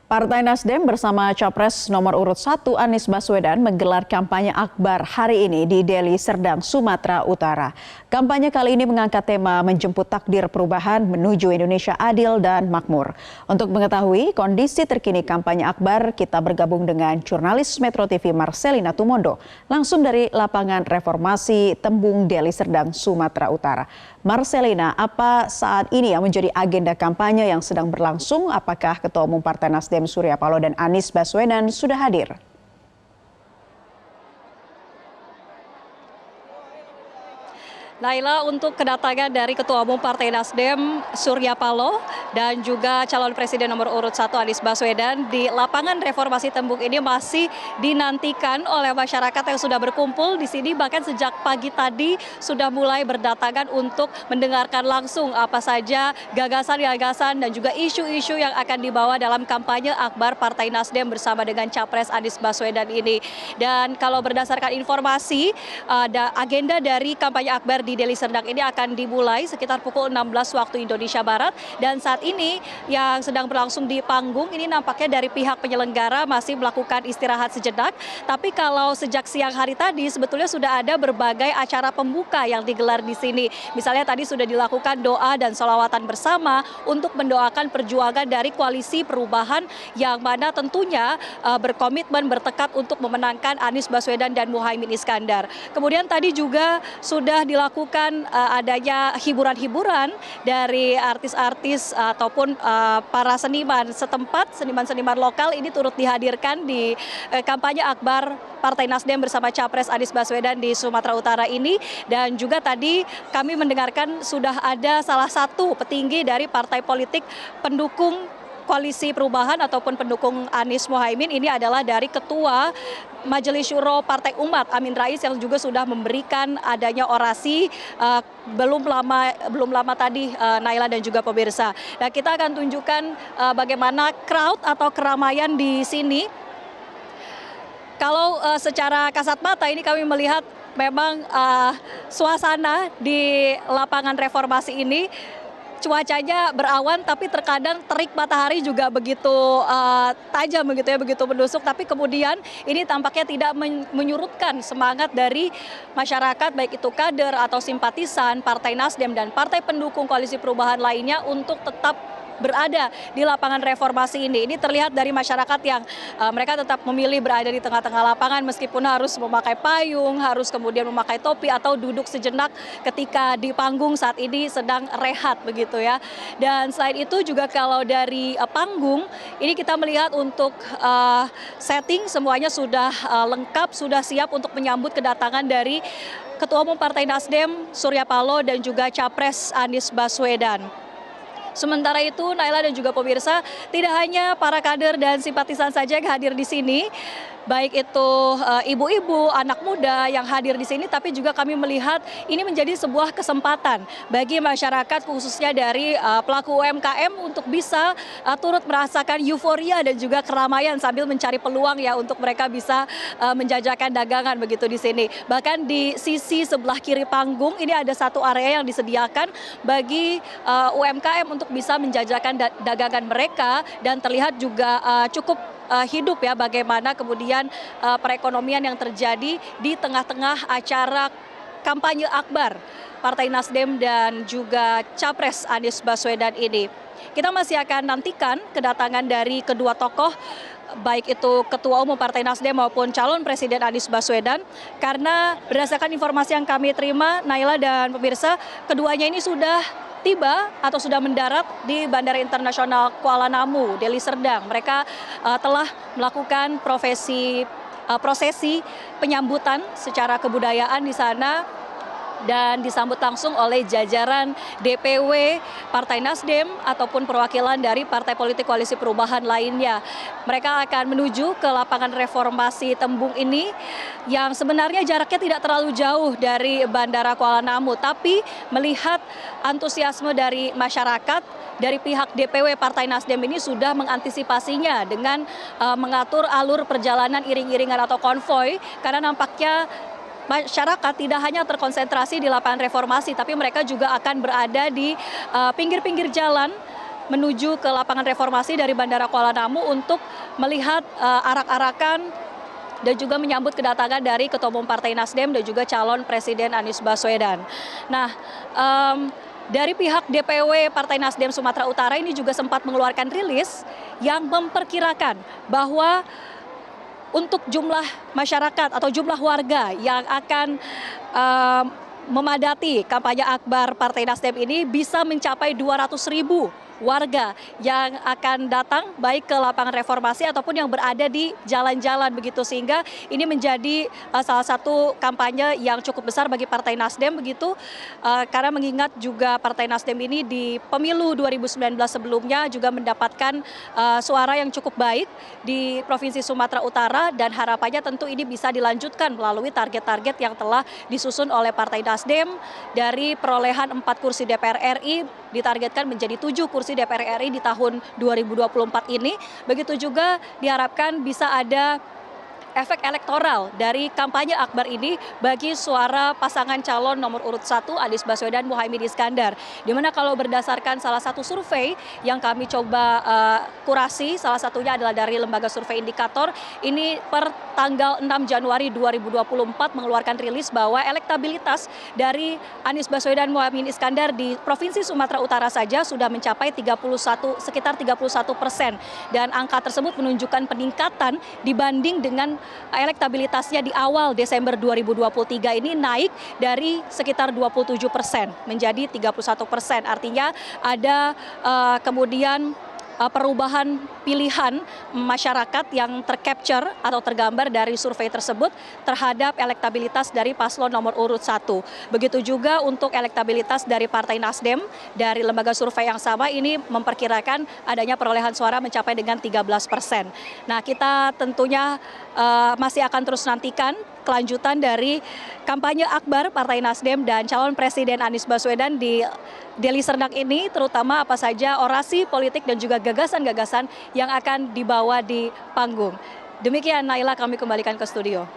Partai Nasdem bersama Capres nomor urut 1 Anies Baswedan menggelar kampanye akbar hari ini di Deli Serdang, Sumatera Utara. Kampanye kali ini mengangkat tema menjemput takdir perubahan menuju Indonesia adil dan makmur. Untuk mengetahui kondisi terkini kampanye akbar, kita bergabung dengan jurnalis Metro TV Marcelina Tumondo, langsung dari lapangan Reformasi Tembung Deli Serdang, Sumatera Utara. Marcelina, apa saat ini yang menjadi agenda kampanye yang sedang berlangsung? Apakah Ketua Umum Partai Nasdem Surya Paloh dan Anies Baswedan sudah hadir? Naila, untuk kedatangan dari Ketua Umum Partai Nasdem Surya Paloh dan juga calon presiden nomor urut 1 Anies Baswedan di lapangan Reformasi Tembung ini masih dinantikan oleh masyarakat yang sudah berkumpul di sini, bahkan sejak pagi tadi sudah mulai berdatangan untuk mendengarkan langsung apa saja gagasan-gagasan dan juga isu-isu yang akan dibawa dalam kampanye akbar Partai Nasdem bersama dengan Capres Anies Baswedan ini. Dan kalau berdasarkan informasi, agenda dari kampanye akbar di Deli Serdang ini akan dimulai sekitar pukul 16 waktu Indonesia Barat, dan saat ini yang sedang berlangsung di panggung ini nampaknya dari pihak penyelenggara masih melakukan istirahat sejenak. Tapi kalau sejak siang hari tadi sebetulnya sudah ada berbagai acara pembuka yang digelar di sini. Misalnya tadi sudah dilakukan doa dan sholawatan bersama untuk mendoakan perjuangan dari koalisi perubahan yang mana tentunya berkomitmen bertekad untuk memenangkan Anies Baswedan dan Muhaimin Iskandar. Kemudian tadi juga sudah dilakukan adanya hiburan-hiburan dari artis-artis ataupun para seniman setempat, seniman-seniman lokal ini turut dihadirkan di kampanye akbar Partai Nasdem bersama Capres Anies Baswedan di Sumatera Utara ini. Dan juga tadi kami mendengarkan sudah ada salah satu petinggi dari partai politik pendukung koalisi perubahan ataupun pendukung Anies Muhaimin, ini adalah dari Ketua Majelis Syuro Partai Umat Amin Rais yang juga sudah memberikan adanya orasi belum lama tadi, Naila dan juga pemirsa. Nah, kita akan tunjukkan bagaimana crowd atau keramaian di sini. Kalau secara kasat mata ini kami melihat memang suasana di lapangan Reformasi ini cuacanya berawan, tapi terkadang terik matahari juga begitu tajam begitu ya, begitu menusuk. Tapi kemudian ini tampaknya tidak menyurutkan semangat dari masyarakat, baik itu kader atau simpatisan Partai Nasdem dan partai pendukung koalisi perubahan lainnya untuk tetap berada di lapangan Reformasi ini. Ini terlihat dari masyarakat yang mereka tetap memilih berada di tengah-tengah lapangan meskipun harus memakai payung, harus kemudian memakai topi atau duduk sejenak ketika di panggung saat ini sedang rehat begitu ya. Dan selain itu juga kalau dari panggung ini kita melihat untuk setting semuanya sudah lengkap, sudah siap untuk menyambut kedatangan dari Ketua Umum Partai Nasdem Surya Paloh dan juga Capres Anies Baswedan. Sementara itu, Naila dan juga pemirsa, tidak hanya para kader dan simpatisan saja yang hadir di sini, baik itu ibu-ibu, anak muda yang hadir di sini, tapi juga kami melihat ini menjadi sebuah kesempatan bagi masyarakat khususnya dari pelaku UMKM untuk bisa turut merasakan euforia dan juga keramaian sambil mencari peluang ya untuk mereka bisa menjajakan dagangan begitu di sini. Bahkan di sisi sebelah kiri panggung ini ada satu area yang disediakan bagi UMKM untuk bisa menjajakan dagangan mereka, dan terlihat juga cukup hidup ya bagaimana kemudian perekonomian yang terjadi di tengah-tengah acara kampanye akbar Partai Nasdem dan juga Capres Anies Baswedan ini. Kita masih akan nantikan kedatangan dari kedua tokoh, baik itu Ketua Umum Partai Nasdem maupun calon Presiden Anies Baswedan, karena berdasarkan informasi yang kami terima, Naila dan pemirsa, keduanya ini sudah tiba atau sudah mendarat di Bandara Internasional Kuala Namu, Deli Serdang. Mereka telah melakukan prosesi penyambutan secara kebudayaan di sana dan disambut langsung oleh jajaran DPW Partai Nasdem ataupun perwakilan dari partai politik koalisi perubahan lainnya. Mereka akan menuju ke lapangan Reformasi Tembung ini yang sebenarnya jaraknya tidak terlalu jauh dari Bandara Kuala Namu, tapi melihat antusiasme dari masyarakat, dari pihak DPW Partai Nasdem ini sudah mengantisipasinya dengan mengatur alur perjalanan iring-iringan atau konvoy, karena nampaknya masyarakat tidak hanya terkonsentrasi di lapangan Reformasi, tapi mereka juga akan berada di pinggir-pinggir jalan menuju ke lapangan Reformasi dari Bandara Kuala Namu untuk melihat arak-arakan dan juga menyambut kedatangan dari Ketua Umum Partai Nasdem dan juga calon Presiden Anies Baswedan. Nah, dari pihak DPW Partai Nasdem Sumatera Utara ini juga sempat mengeluarkan rilis yang memperkirakan bahwa untuk jumlah masyarakat atau jumlah warga yang akan memadati kampanye akbar Partai Nasdem ini bisa mencapai 200.000 warga yang akan datang baik ke lapangan Reformasi ataupun yang berada di jalan-jalan begitu, sehingga ini menjadi salah satu kampanye yang cukup besar bagi Partai Nasdem begitu, karena mengingat juga Partai Nasdem ini di pemilu 2019 sebelumnya juga mendapatkan suara yang cukup baik di Provinsi Sumatera Utara, dan harapannya tentu ini bisa dilanjutkan melalui target-target yang telah disusun oleh Partai Nasdem. Dari perolehan 4 kursi DPR RI ditargetkan menjadi 7 kursi DPR RI di tahun 2024 ini. Begitu juga diharapkan bisa ada efek elektoral dari kampanye akbar ini bagi suara pasangan calon nomor urut 1 Anies Baswedan Muhaimin Iskandar. Di mana kalau berdasarkan salah satu survei yang kami coba kurasi, salah satunya adalah dari lembaga survei Indikator, ini per tanggal 6 Januari 2024 mengeluarkan rilis bahwa elektabilitas dari Anies Baswedan Muhaimin Iskandar di Provinsi Sumatera Utara saja sudah mencapai sekitar 31%, dan angka tersebut menunjukkan peningkatan dibanding dengan elektabilitasnya di awal Desember 2023 ini naik dari sekitar 27% menjadi 31%. Artinya ada kemudian perubahan pilihan masyarakat yang tercapture atau tergambar dari survei tersebut terhadap elektabilitas dari paslon nomor urut 1. Begitu juga untuk elektabilitas dari Partai Nasdem, dari lembaga survei yang sama ini memperkirakan adanya perolehan suara mencapai dengan 13%. Nah, kita tentunya masih akan terus nantikan kelanjutan dari kampanye akbar Partai Nasdem dan calon Presiden Anies Baswedan di Deli Serdang ini, terutama apa saja orasi politik dan juga gagasan-gagasan yang akan dibawa di panggung. Demikian Naila, kami kembalikan ke studio.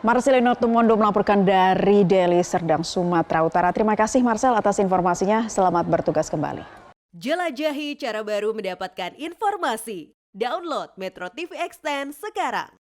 Marcelino Tumondo melaporkan dari Deli Serdang, Sumatera Utara. Terima kasih Marcel atas informasinya. Selamat bertugas kembali. Jelajahi cara baru mendapatkan informasi. Download Metro TV Extend sekarang.